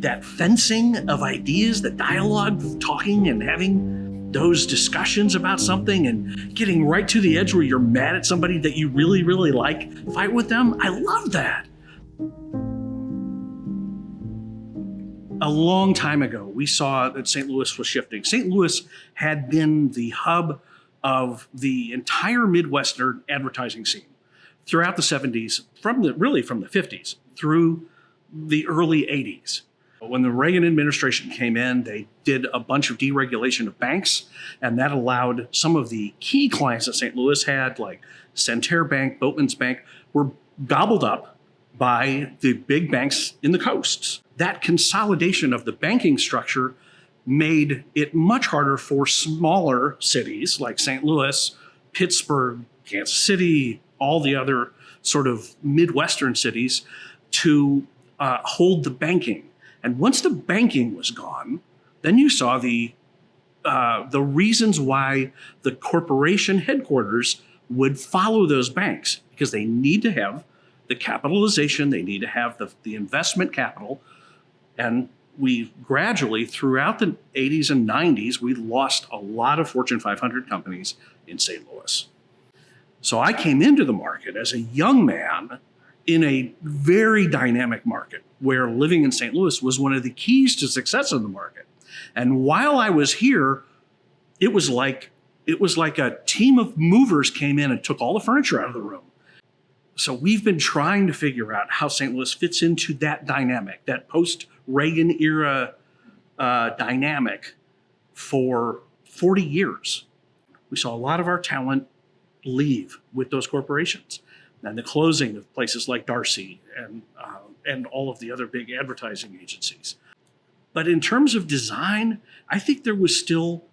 that fencing of ideas, the dialogue, talking and having those discussions about something and getting right to the edge where you're mad at somebody that you really, really like, fight with them. I love that. A long time ago, we saw that St. Louis was shifting. St. Louis had been the hub of the entire Midwestern advertising scene throughout the 70s, from the 50s through the early 80s. When the Reagan administration came in, they did a bunch of deregulation of banks, and that allowed some of the key clients that St. Louis had, like Santerre Bank, Boatman's Bank, were gobbled up by the big banks in the coasts. That consolidation of the banking structure made it much harder for smaller cities like St. Louis, Pittsburgh, Kansas City, all the other sort of Midwestern cities to hold the banking. And once the banking was gone, then you saw the reasons why the corporation headquarters would follow those banks, because they need to have the capitalization, they need to have the investment capital. And we gradually, throughout the 80s and 90s, we lost a lot of Fortune 500 companies in St. Louis. So I came into the market as a young man in a very dynamic market where living in St. Louis was one of the keys to success in the market. And while I was here, it was like a team of movers came in and took all the furniture out of the room. So we've been trying to figure out how St. Louis fits into that dynamic, that post-Reagan era dynamic for 40 years. We saw a lot of our talent leave with those corporations, and the closing of places like Darcy and all of the other big advertising agencies. But in terms of design, I think there was still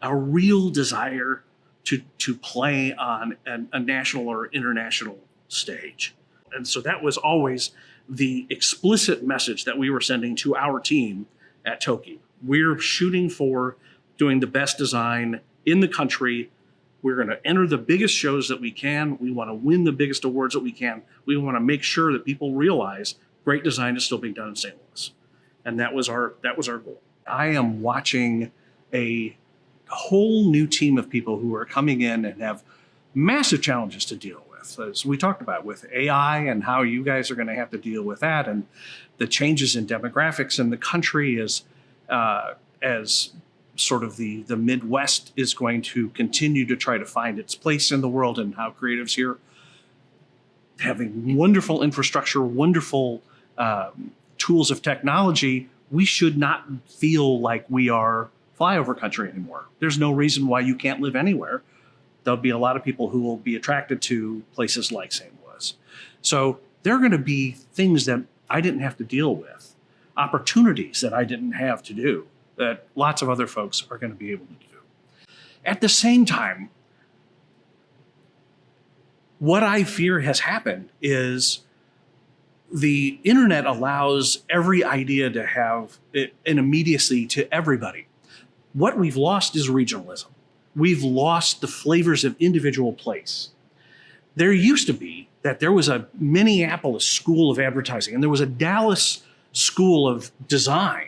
a real desire to play on a national or international stage. And so that was always the explicit message that we were sending to our team at Thoelke. We're shooting for doing the best design in the country. We're going to enter the biggest shows that we can. We want to win the biggest awards that we can. We want to make sure that people realize great design is still being done in St. Louis. And that was our goal. I am watching a whole new team of people who are coming in and have massive challenges to deal with. As we talked about with AI and how you guys are going to have to deal with that, and the changes in demographics in the country as sort of the Midwest is going to continue to try to find its place in the world, and how creatives here having wonderful infrastructure, wonderful tools of technology, we should not feel like we are flyover country anymore. There's no reason why you can't live anywhere. There'll be a lot of people who will be attracted to places like St. Louis. So there are going to be things that I didn't have to deal with, opportunities that I didn't have to do, that lots of other folks are going to be able to do. At the same time, what I fear has happened is the internet allows every idea to have an immediacy to everybody. What we've lost is regionalism. We've lost the flavors of individual place. There used to be that there was a Minneapolis school of advertising and there was a Dallas school of design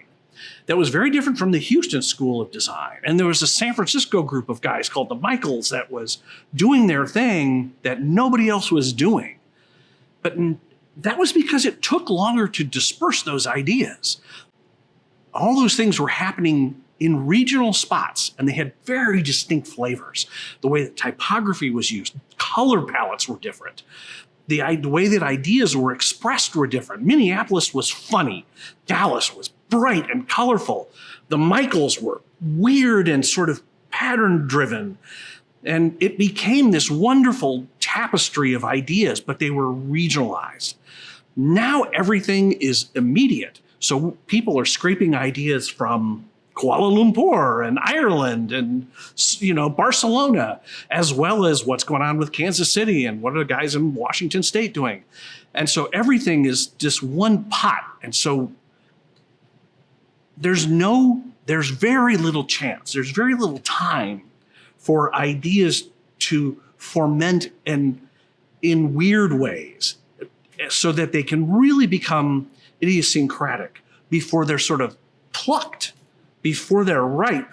that was very different from the Houston school of design. And there was a San Francisco group of guys called the Michaels that was doing their thing that nobody else was doing. But that was because it took longer to disperse those ideas. All those things were happening in regional spots, and they had very distinct flavors. The way that typography was used, color palettes were different. The way that ideas were expressed were different. Minneapolis was funny. Dallas was bright and colorful. The Michaels were weird and sort of pattern-driven. And it became this wonderful tapestry of ideas, but they were regionalized. Now everything is immediate. So people are scraping ideas from Kuala Lumpur and Ireland and, Barcelona, as well as what's going on with Kansas City and what are the guys in Washington State doing. And so everything is just one pot. And so there's very little chance, there's very little time for ideas to ferment in weird ways so that they can really become idiosyncratic. before they're sort of plucked, before they're ripe.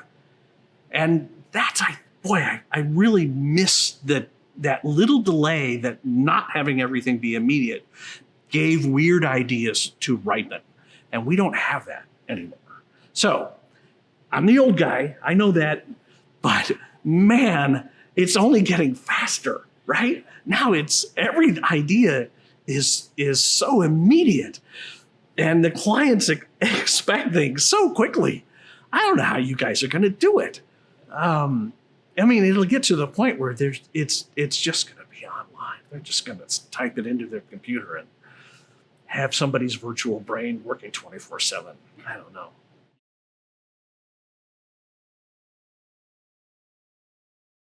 And that's, I really miss that little delay, that not having everything be immediate gave weird ideas to ripen. And we don't have that anymore. So I'm the old guy, I know that, but man, it's only getting faster, right? Now every idea is so immediate, and the clients expect things so quickly. I don't know how you guys are going to do it. I mean, it'll get to the point where it's just going to be online. They're just going to type it into their computer and have somebody's virtual brain working 24/7. I don't know.